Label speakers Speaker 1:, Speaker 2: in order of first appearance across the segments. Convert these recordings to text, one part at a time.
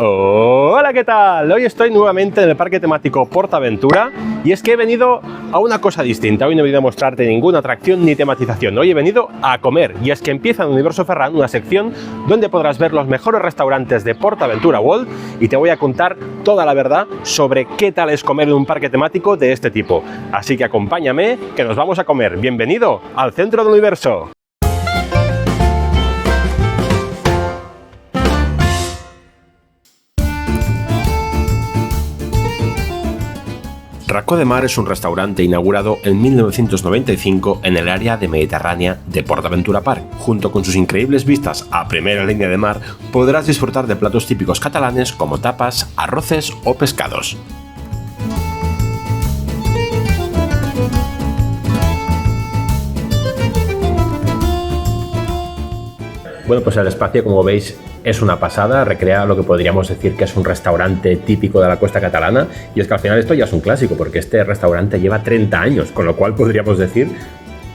Speaker 1: Hola, ¿qué tal? Hoy estoy nuevamente en el parque temático PortAventura y es que he venido a una cosa distinta. Hoy no he venido a mostrarte ninguna atracción ni tematización. Hoy he venido a comer y es que empieza en Universo Ferran una sección donde podrás ver los mejores restaurantes de PortAventura World y te voy a contar toda la verdad sobre qué tal es comer en un parque temático de este tipo. Así que acompáñame, que nos vamos a comer. Bienvenido al centro del universo. Racó de Mar es un restaurante inaugurado en 1995 en el área de Mediterránea de PortAventura Park. Junto con sus increíbles vistas a primera línea de mar, podrás disfrutar de platos típicos catalanes como tapas, arroces o pescados. Bueno, pues el espacio, como veis, es una pasada, recrea lo que podríamos decir que es un restaurante típico de la costa catalana, y es que al final esto ya es un clásico, porque este restaurante lleva 30 años, con lo cual podríamos decir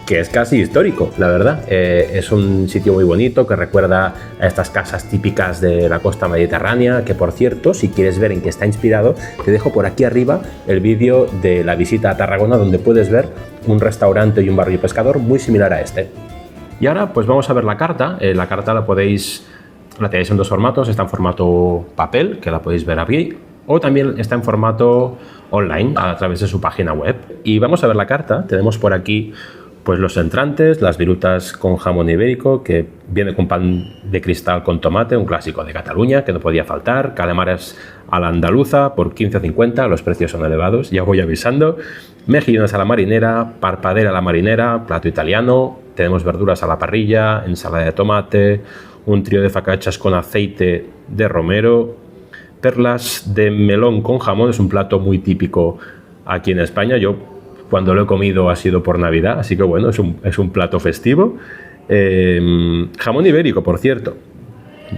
Speaker 1: que es casi histórico, la verdad. Es un sitio muy bonito que recuerda a estas casas típicas de la costa mediterránea, que por cierto, si quieres ver en qué está inspirado, te dejo por aquí arriba el vídeo de la visita a Tarragona, donde puedes ver un restaurante y un barrio pescador muy similar a este. Y ahora pues vamos a ver la carta. La carta la tenéis en dos formatos. Está en formato papel, que la podéis ver aquí, o también está en formato online a través de su página web. Y vamos a ver la carta. Tenemos por aquí pues los entrantes, las virutas con jamón ibérico, que viene con pan de cristal con tomate, un clásico de Cataluña que no podía faltar, calamares a la andaluza por 15,50, los precios son elevados, ya voy avisando, mejillones a la marinera, parpadera a la marinera, plato italiano, tenemos verduras a la parrilla, ensalada de tomate, un trío de focaccias con aceite de romero, perlas de melón con jamón, es un plato muy típico aquí en España. Yo cuando lo he comido ha sido por Navidad, así que bueno, es un plato festivo. Jamón ibérico, por cierto.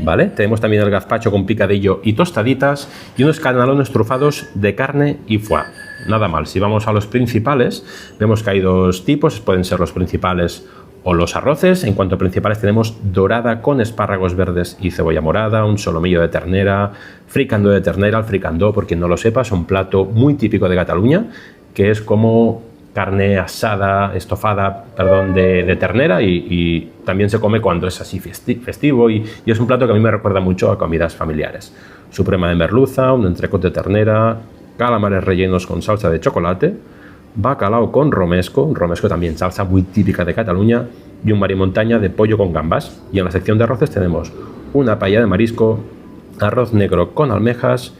Speaker 1: ¿Vale? Tenemos también el gazpacho con picadillo y tostaditas y unos canelones trufados de carne y foie. Nada mal. Si vamos a los principales, vemos que hay dos tipos, pueden ser los principales o los arroces. En cuanto a principales tenemos dorada con espárragos verdes y cebolla morada, un solomillo de ternera, fricandó de ternera. El fricandó, por quien no lo sepa, es un plato muy típico de Cataluña, que es como carne asada, estofada, perdón, de ternera y también se come cuando es así festivo y es un plato que a mí me recuerda mucho a comidas familiares. Suprema de merluza, un entrecot de ternera, calamares rellenos con salsa de chocolate, bacalao con romesco, un romesco también salsa muy típica de Cataluña, y un marimontaña de pollo con gambas. Y en la sección de arroces tenemos una paella de marisco, arroz negro con almejas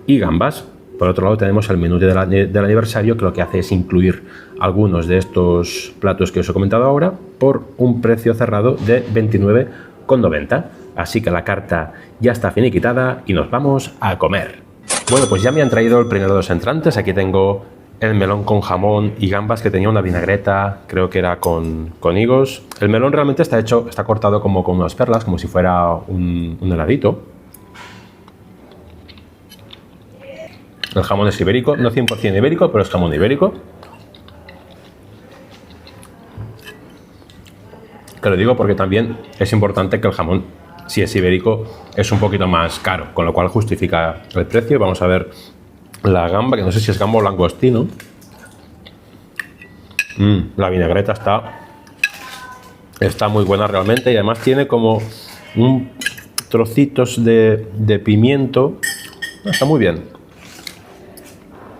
Speaker 1: y gambas. Por otro lado tenemos el menú del aniversario, que lo que hace es incluir algunos de estos platos que os he comentado ahora por un precio cerrado de 29,90. Así que la carta ya está finiquitada y nos vamos a comer. Bueno, pues ya me han traído el primero de los entrantes. Aquí tengo el melón con jamón y gambas, que tenía una vinagreta, creo que era con higos. El melón realmente está cortado como con unas perlas, como si fuera un heladito. El jamón es ibérico, no 100% ibérico, pero es jamón ibérico. Que lo digo porque también es importante que el jamón, si es ibérico, es un poquito más caro, con lo cual justifica el precio. Vamos a ver la gamba, que no sé si es gamba o langostino. La vinagreta está muy buena realmente, y además tiene como trocitos de pimiento. Está muy bien.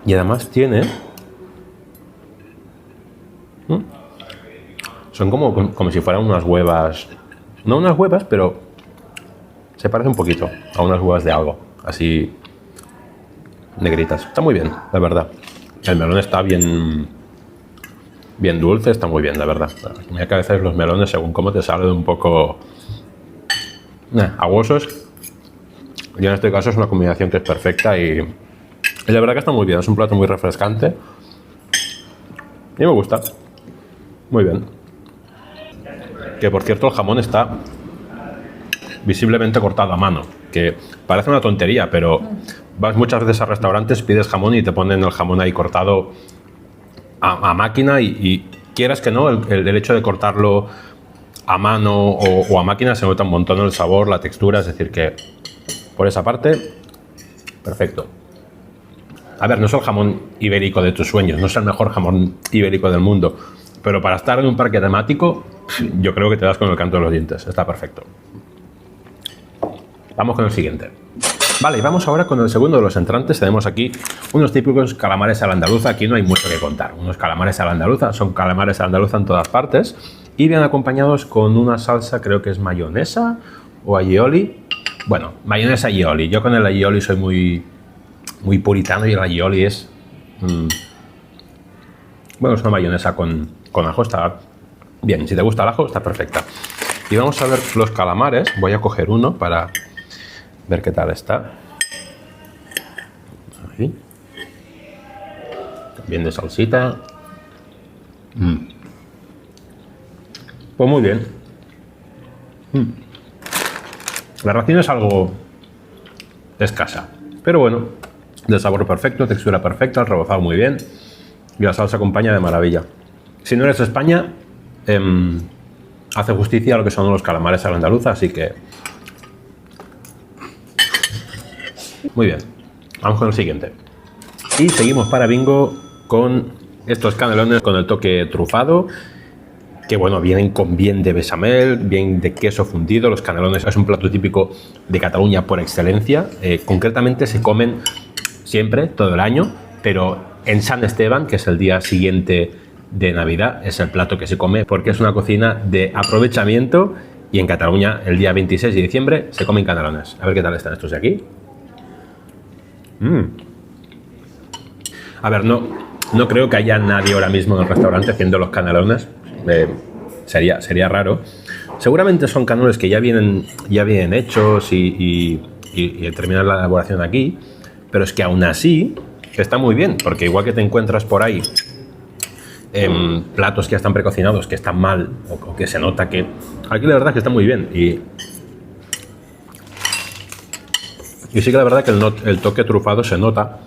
Speaker 1: Y además tiene... Son como si fueran unas huevas... No unas huevas, pero se parece un poquito a unas huevas de algo. Así negritas. Está muy bien, la verdad. El melón está bien dulce, está muy bien, la verdad. Mira que a veces los melones, según cómo te salen, un poco aguosos. Y en este caso es una combinación que es perfecta y la verdad que está muy bien. Es un plato muy refrescante y me gusta. Muy bien. Que por cierto, el jamón está visiblemente cortado a mano, que parece una tontería, pero vas muchas veces a restaurantes, pides jamón y te ponen el jamón ahí cortado a máquina y quieras que no, el hecho de cortarlo a mano o a máquina se nota un montón el sabor, la textura, es decir que por esa parte Perfecto. A ver, no es el jamón ibérico de tus sueños, no es el mejor jamón ibérico del mundo, pero para estar en un parque temático, yo creo que te das con el canto de los dientes. Está perfecto. Vamos con el siguiente. Vale, y vamos ahora con el segundo de los entrantes. Tenemos aquí unos típicos calamares a la andaluza. Aquí no hay mucho que contar. Unos calamares a la andaluza, son calamares a la andaluza en todas partes. Y vienen acompañados con una salsa, creo que es mayonesa o aioli. Bueno, mayonesa y aioli. Yo con el aioli soy muy puritano y el aioli es... bueno, es una mayonesa con ajo, está bien. Si te gusta el ajo, está perfecta. Y vamos a ver los calamares. Voy a coger uno para ver qué tal está. Ahí. Bien de salsita. Pues muy bien. La ración es algo escasa, pero bueno, de sabor perfecto, textura perfecta, el rebozado muy bien y la salsa acompaña de maravilla. Si no eres de España, hace justicia a lo que son los calamares a la andaluza, así que muy bien. Vamos con el siguiente. Y seguimos para bingo con estos canelones con el toque trufado, que bueno, vienen con bien de bechamel, bien de queso fundido. Los canelones es un plato típico de Cataluña por excelencia. Concretamente se comen siempre, todo el año, pero en San Esteban, que es el día siguiente de Navidad, es el plato que se come porque es una cocina de aprovechamiento, y en Cataluña el día 26 de diciembre se comen canelones. A ver qué tal están estos de aquí. A ver, no creo que haya nadie ahora mismo en el restaurante haciendo los canelones. Sería raro. Seguramente son canelones que ya vienen hechos y terminan la elaboración aquí, pero es que aún así está muy bien, porque igual que te encuentras por ahí platos que ya están precocinados, que están mal o que se nota que... Aquí la verdad es que está muy bien y sí que la verdad que el toque trufado se nota.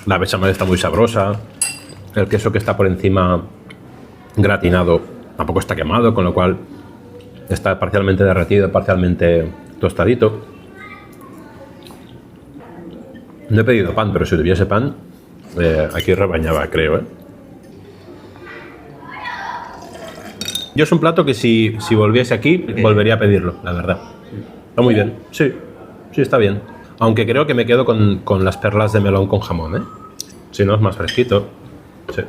Speaker 1: La bechamel está muy sabrosa, el queso que está por encima gratinado tampoco está quemado, con lo cual está parcialmente derretido, parcialmente tostadito. No he pedido pan, pero si tuviese pan, aquí rebañaba, creo, Yo es un plato que si volviese aquí, volvería a pedirlo, la verdad. Está muy bien, sí, está bien. Aunque creo que me quedo con las perlas de melón con jamón, Si no, es más fresquito. Sí.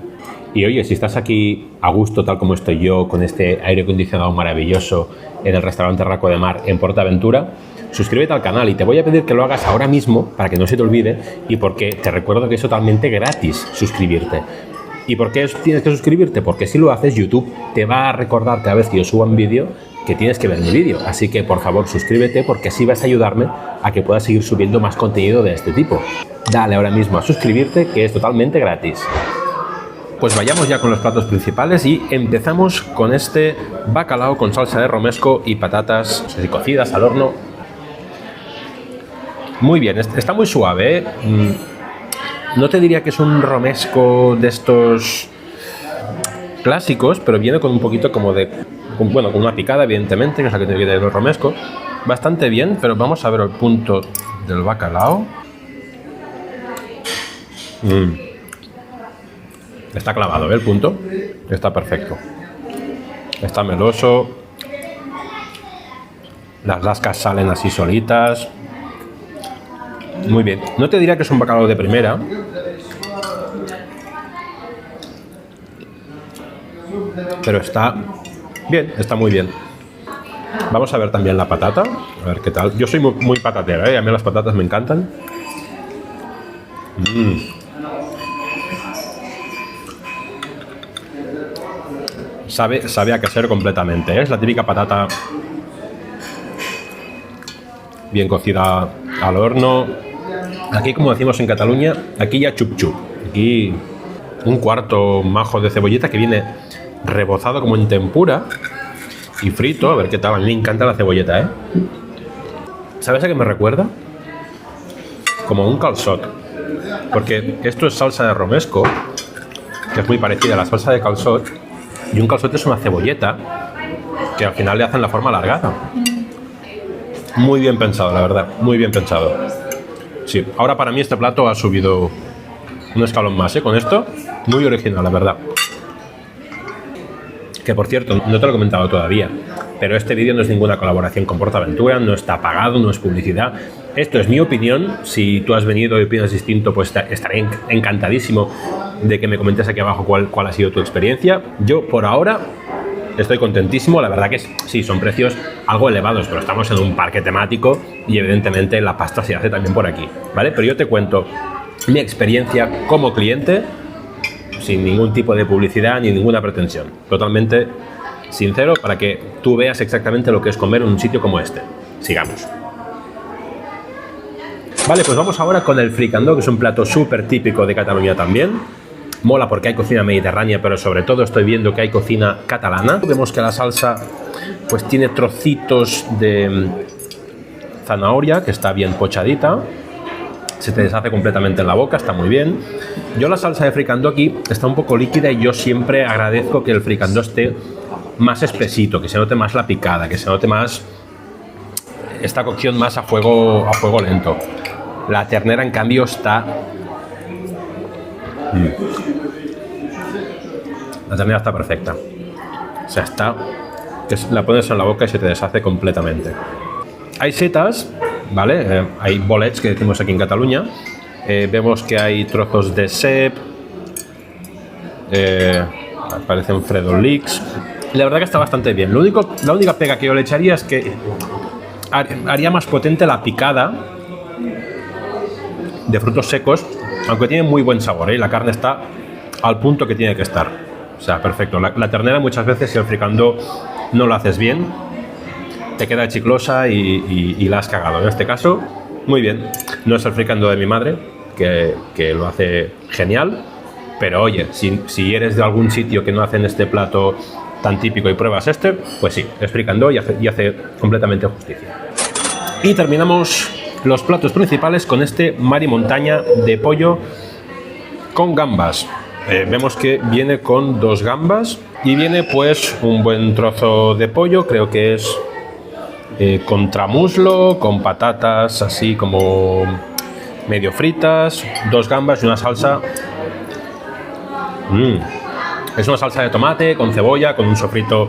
Speaker 1: Y oye, si estás aquí a gusto, tal como estoy yo, con este aire acondicionado maravilloso en el restaurante Raco de Mar en Portaventura, suscríbete al canal y te voy a pedir que lo hagas ahora mismo para que no se te olvide, y porque te recuerdo que es totalmente gratis suscribirte. ¿Y por qué tienes que suscribirte? Porque si lo haces, YouTube te va a recordar cada vez que yo suba un vídeo que tienes que ver mi vídeo. Así que por favor suscríbete, porque así vas a ayudarme a que pueda seguir subiendo más contenido de este tipo. Dale ahora mismo a suscribirte, que es totalmente gratis. Pues vayamos ya con los platos principales y empezamos con este bacalao con salsa de romesco y patatas cocidas al horno. Muy bien, está muy suave, No te diría que es un romesco de estos clásicos, pero viene con un poquito como de... Bueno, con una picada, evidentemente, que es la que tiene que tener el romesco. Bastante bien, pero vamos a ver el punto del bacalao. Está clavado, el punto. Está perfecto. Está meloso. Las lascas salen así solitas. Muy bien. No te diría que es un bacalao de primera. Pero está bien, está muy bien. Vamos a ver también la patata. A ver qué tal. Yo soy muy patatero, A mí las patatas me encantan. Sabe a casero completamente, Es la típica patata bien cocida al horno. Aquí, como decimos en Cataluña, aquí ya chup chup. Aquí un cuarto majo de cebolleta que viene rebozado como en tempura y frito. A ver qué tal. A mí me encanta la cebolleta, ¿Sabes a qué me recuerda? Como un calçot. Porque esto es salsa de romesco, que es muy parecida a la salsa de calçot. Y un calçot es una cebolleta que al final le hacen la forma alargada. Muy bien pensado, la verdad. Muy bien pensado. Sí, ahora para mí este plato ha subido un escalón más, ¿eh? Con esto, muy original, la verdad. Que por cierto, no te lo he comentado todavía, pero este vídeo no es ninguna colaboración con PortAventura, no está pagado, no es publicidad. Esto es mi opinión. Si tú has venido y opinas distinto, pues estaré encantadísimo de que me comentes aquí abajo cuál ha sido tu experiencia. Yo, por ahora, estoy contentísimo. La verdad que sí, son precios algo elevados, pero estamos en un parque temático y evidentemente la pasta se hace también por aquí, ¿vale? Pero yo te cuento mi experiencia como cliente, sin ningún tipo de publicidad ni ninguna pretensión. Totalmente sincero para que tú veas exactamente lo que es comer en un sitio como este. Sigamos. Vale, pues vamos ahora con el fricandó, que es un plato súper típico de Cataluña también. Mola porque hay cocina mediterránea, pero sobre todo estoy viendo que hay cocina catalana. Vemos que la salsa pues tiene trocitos de zanahoria, que está bien pochadita. Se te deshace completamente en la boca, está muy bien. Yo la salsa de fricandó aquí está un poco líquida y yo siempre agradezco que el fricandó esté más espesito, que se note más la picada, que se note más esta cocción más a fuego lento. La ternera, en cambio, está... La ternera está perfecta. O sea, está... que la pones en la boca y se te deshace completamente. Hay setas, ¿vale? Hay bolets, que decimos aquí en Cataluña. Vemos que hay trozos de cep. Parecen fredolics. La verdad que está bastante bien. La única pega que yo le echaría es que haría más potente la picada de frutos secos, aunque tiene muy buen sabor, ¿eh? La carne está al punto que tiene que estar. O sea, perfecto. La ternera muchas veces, si el fricandó no lo haces bien, te queda chiclosa y la has cagado. En este caso, muy bien. No es el fricandó de mi madre, que lo hace genial, pero oye, si eres de algún sitio que no hacen este plato tan típico y pruebas este, pues sí, es fricandó y hace completamente justicia. Y terminamos los platos principales con este mar y montaña de pollo con gambas. Vemos que viene con 2 gambas y viene pues un buen trozo de pollo, creo que es contramuslo, con patatas así como medio fritas, 2 gambas y una salsa. Es una salsa de tomate con cebolla, con un sofrito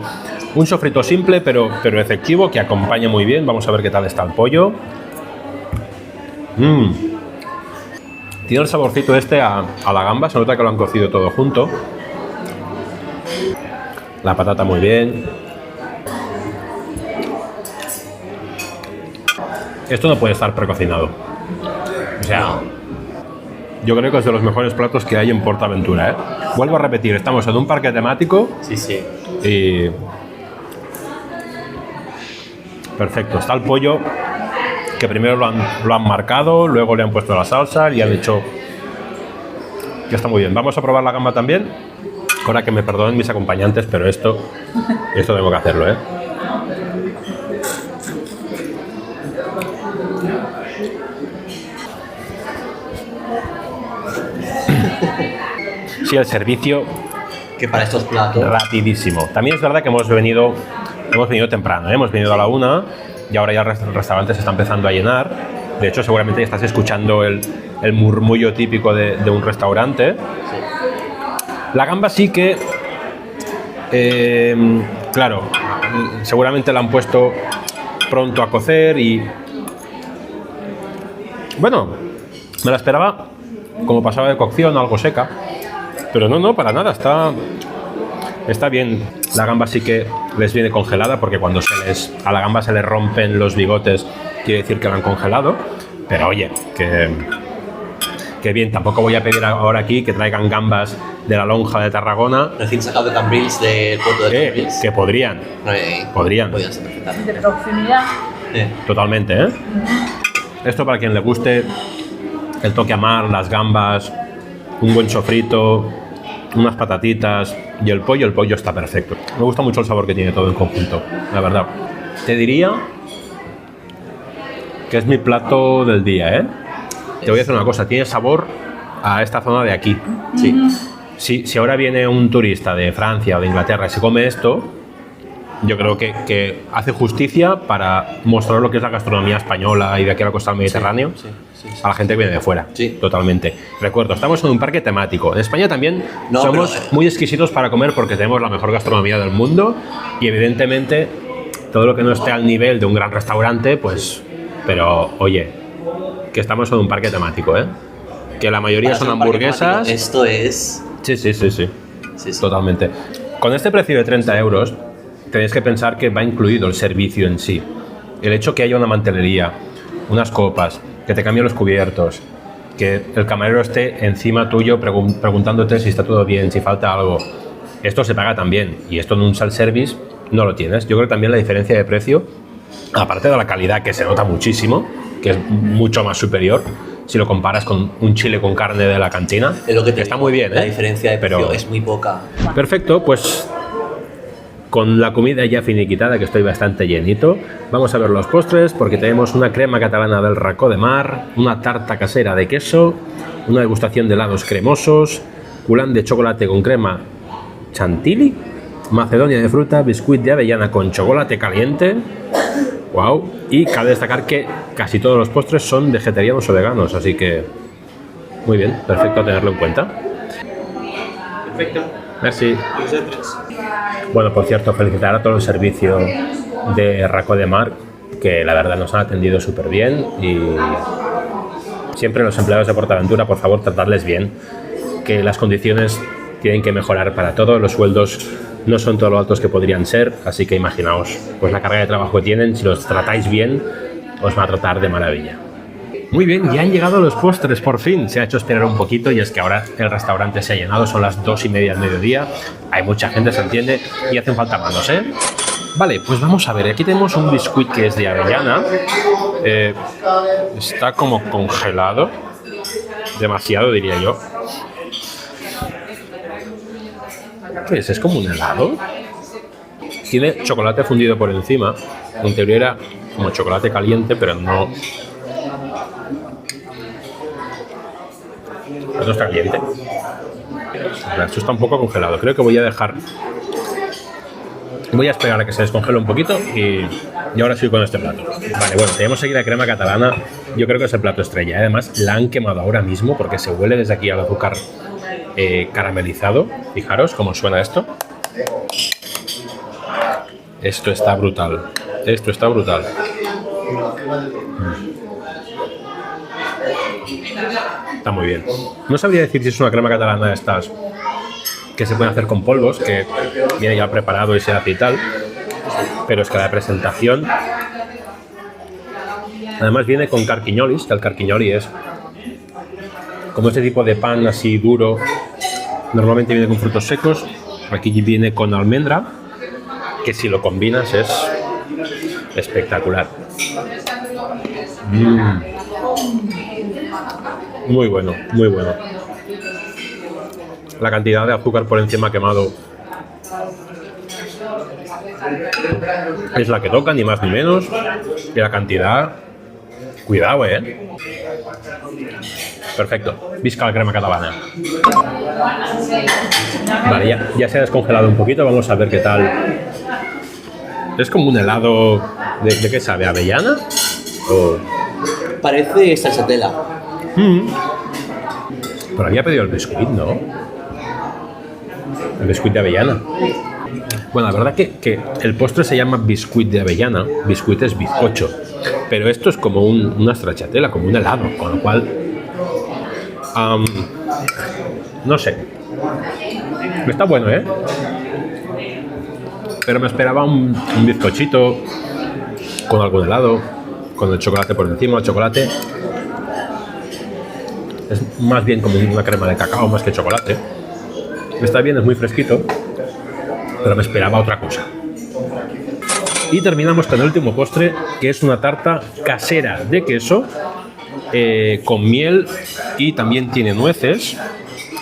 Speaker 1: simple pero efectivo, que acompaña muy bien. Vamos a ver qué tal está el pollo. Tiene el saborcito este a la gamba, se nota que lo han cocido todo junto. La patata muy bien. Esto no puede estar precocinado. O sea, yo creo que es de los mejores platos que hay en PortAventura, ¿eh? Vuelvo a repetir, estamos en un parque temático.
Speaker 2: Sí, sí.
Speaker 1: Y... perfecto, está el pollo, que primero lo han marcado, luego le han puesto la salsa y han hecho... que está muy bien. Vamos a probar la gamba también. Ahora, que me perdonen mis acompañantes, pero esto tengo que hacerlo, ¿eh? Sí, el servicio...
Speaker 2: que para estos platos...
Speaker 1: rapidísimo. También es verdad que hemos venido temprano, ¿eh? Hemos venido a la 1 y ahora ya el restaurante se está empezando a llenar. De hecho, seguramente ya estás escuchando el murmullo típico de un restaurante.
Speaker 2: Sí.
Speaker 1: La gamba sí que... claro, seguramente la han puesto pronto a cocer y... bueno, me la esperaba como pasaba de cocción, algo seca. Pero no, para nada, está bien. La gamba sí que les viene congelada, porque cuando a la gamba se le rompen los bigotes, quiere decir que la han congelado. Pero oye, que bien. Tampoco voy a pedir ahora aquí que traigan gambas de la lonja de Tarragona.
Speaker 2: Recién sacado de Cambrils, del puerto de Cambrils.
Speaker 1: Que podrían. Podrían
Speaker 2: ser perfectamente.
Speaker 3: De proximidad.
Speaker 1: Totalmente, ¿eh? Esto para quien le guste el toque a mar, las gambas, un buen sofrito, unas patatitas y el pollo está perfecto. Me gusta mucho el sabor que tiene todo en conjunto, la verdad. Te diría que es mi plato del día, ¿eh? Te voy a decir una cosa, tiene sabor a esta zona de aquí.
Speaker 2: Sí.
Speaker 1: Si ahora viene un turista de Francia o de Inglaterra y se come esto, yo creo que hace justicia para mostrar lo que es la gastronomía española y de aquí a la costa del Mediterráneo
Speaker 2: Sí.
Speaker 1: a la gente que viene de fuera.
Speaker 2: Sí.
Speaker 1: Totalmente. Recuerdo, estamos en un parque temático. En España también somos muy exquisitos para comer porque tenemos la mejor gastronomía del mundo y evidentemente todo lo que no esté al nivel de un gran restaurante, pues... Pero, oye, que estamos en un parque temático, ¿eh? Que la mayoría
Speaker 2: Para
Speaker 1: son
Speaker 2: ser un parque
Speaker 1: hamburguesas.
Speaker 2: temático, esto es...
Speaker 1: Sí. Totalmente. Con este precio de 30 euros, tenéis que pensar que va incluido el servicio en sí. El hecho que haya una mantelería, unas copas, que te cambien los cubiertos, que el camarero esté encima tuyo preguntándote si está todo bien, si falta algo. Esto se paga también. Y esto en un self-service no lo tienes. Yo creo que también la diferencia de precio, aparte de la calidad que se nota muchísimo, que es mucho más superior, si lo comparas con un chile con carne de la cantina,
Speaker 2: Es lo que te
Speaker 1: está
Speaker 2: digo,
Speaker 1: muy bien, ¿eh?
Speaker 2: La diferencia de precio
Speaker 1: Pero
Speaker 2: es muy poca.
Speaker 1: perfecto, pues con la comida ya finiquitada, que estoy bastante llenito, vamos a ver los postres porque tenemos una crema catalana del Racó de Mar, una tarta casera de queso, una degustación de helados cremosos, culán de chocolate con crema chantilly, macedonia de fruta, biscuit de avellana con chocolate caliente. Wow, y cabe destacar que casi todos los postres son vegetarianos o veganos, así que muy bien, perfecto a tenerlo en cuenta.
Speaker 2: Perfecto.
Speaker 1: Merci. Bueno, por cierto, felicitar a todo el servicio de Racó de Mar, que la verdad nos han atendido súper bien y siempre los empleados de PortAventura, por favor, tratarles bien, que las condiciones tienen que mejorar para todos, los sueldos no son todo lo altos que podrían ser, así que imaginaos, pues la carga de trabajo que tienen, si los tratáis bien, os va a tratar de maravilla. Muy bien, ya han llegado los postres, por fin. Se ha hecho esperar un poquito y es que ahora el restaurante se ha llenado, son las 2:30 del mediodía, hay mucha gente, se entiende, y hacen falta manos, ¿eh? Vale, pues vamos a ver, aquí tenemos un biscuit que es de avellana, está como congelado, demasiado diría yo. ¿Qué es? ¿Es como un helado? Tiene chocolate fundido por encima, en teoría era como chocolate caliente, pero no... Esto está caliente. Esto está un poco congelado. Creo que voy a dejar... Voy a esperar a que se descongele un poquito y ahora sigo con este plato. Vale, bueno, tenemos aquí la crema catalana. Yo creo que es el plato estrella. Además, la han quemado ahora mismo porque se huele desde aquí al azúcar caramelizado. Fijaros cómo suena esto. Esto está brutal. Esto está brutal. Está muy bien. No sabría decir si es una crema catalana de estas que se pueden hacer con polvos, que viene ya preparado y se hace y tal, pero es que la presentación además viene con carquiñolis, que el carquiñoli es como este tipo de pan así duro, normalmente viene con frutos secos, aquí viene con almendra, que si lo combinas es espectacular. Muy bueno, muy bueno. La cantidad de azúcar por encima quemado es la que toca, ni más ni menos. Y la cantidad... Cuidado, Perfecto. Visca la crema catalana. Vale, ya se ha descongelado un poquito. Vamos a ver qué tal. Es como un helado... ¿De qué sabe? ¿Avellana? ¿O...?
Speaker 2: Parece salsatela.
Speaker 1: Pero había pedido el biscuit, ¿no? El biscuit de avellana. Bueno, la verdad que el postre se llama biscuit de avellana. Biscuit es bizcocho. Pero esto es como una stracciatella, como un helado. Con lo cual... no sé. Está bueno, ¿eh? Pero me esperaba un bizcochito con algún helado, con el chocolate por encima. El chocolate es más bien como una crema de cacao más que chocolate. Está bien, es muy fresquito, pero me esperaba otra cosa. Y terminamos con el último postre, que es una tarta casera de queso con miel y también tiene nueces.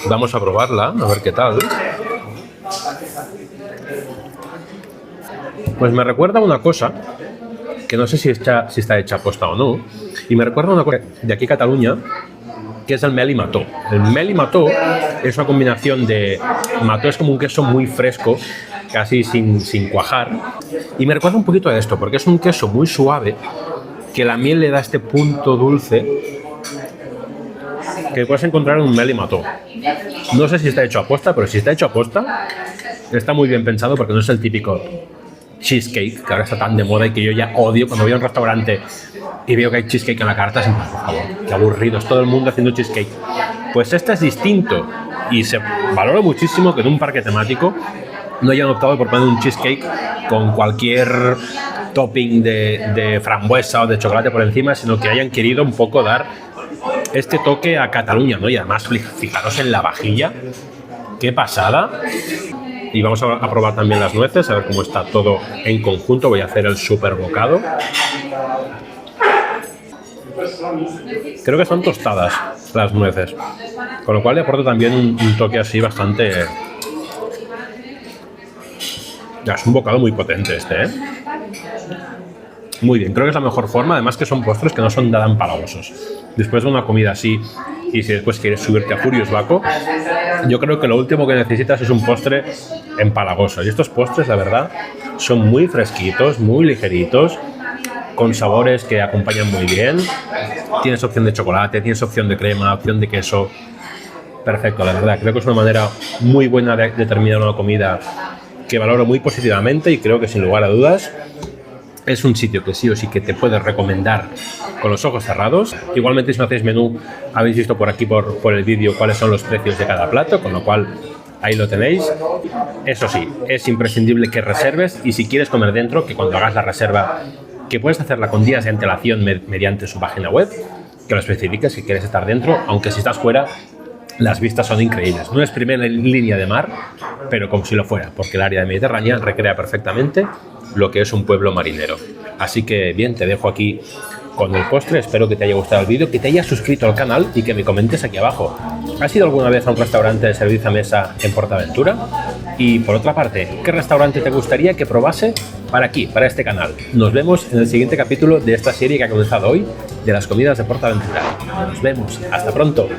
Speaker 1: Vamos a probarla, a ver qué tal. Pues me recuerda una cosa, que no sé si está hecha aposta o no, y me recuerda una cosa de aquí Cataluña, que es el mel i mató. El mel i mató es una combinación de... Mató es como un queso muy fresco casi sin cuajar. Y me recuerda un poquito a esto, porque es un queso muy suave, que la miel le da este punto dulce que puedes encontrar en un Meli Mató. No sé si está hecho a posta, pero si está hecho a posta, está muy bien pensado porque no es el típico cheesecake, que ahora está tan de moda y que yo ya odio cuando voy a un restaurante y veo que hay cheesecake en la carta. Es, por favor, qué aburrido, es todo el mundo haciendo cheesecake. Pues este es distinto y se valora muchísimo que en un parque temático no hayan optado por poner un cheesecake con cualquier topping de frambuesa o de chocolate por encima, sino que hayan querido un poco dar este toque a Cataluña, ¿no? Y además, fijaros en la vajilla, qué pasada. Y vamos a probar también las nueces, a ver cómo está todo en conjunto. Voy a hacer el super bocado. Creo que son tostadas las nueces, con lo cual le aporto también un toque así bastante... Ya, es un bocado muy potente este, ¿eh? Muy bien, creo que es la mejor forma, además que son postres que no son nada empalagosos. Después de una comida así, y si después quieres subirte a Furious Baco, yo creo que lo último que necesitas es un postre empalagoso. Y estos postres, la verdad, son muy fresquitos, muy ligeritos, con sabores que acompañan muy bien. Tienes opción de chocolate, tienes opción de crema, opción de queso. Perfecto, la verdad, creo que es una manera muy buena de terminar una comida que valoro muy positivamente y creo que sin lugar a dudas es un sitio que sí o sí que te puedes recomendar con los ojos cerrados. Igualmente, si no hacéis menú, habéis visto por aquí por el vídeo cuáles son los precios de cada plato, con lo cual ahí lo tenéis. Eso sí, es imprescindible que reserves y si quieres comer dentro, que cuando hagas la reserva, que puedes hacerla con días de antelación mediante su página web, que lo especifiques que quieres estar dentro, aunque si estás fuera, las vistas son increíbles. No es primera línea de mar, pero como si lo fuera, porque el área de Mediterránea recrea perfectamente lo que es un pueblo marinero. Así que bien, te dejo aquí con el postre. Espero que te haya gustado el vídeo, que te hayas suscrito al canal y que me comentes aquí abajo. ¿Has ido alguna vez a un restaurante de servicio a mesa en PortAventura? Y por otra parte, ¿qué restaurante te gustaría que probase para aquí, para este canal? Nos vemos en el siguiente capítulo de esta serie que ha comenzado hoy de las comidas de PortAventura. Nos vemos, hasta pronto.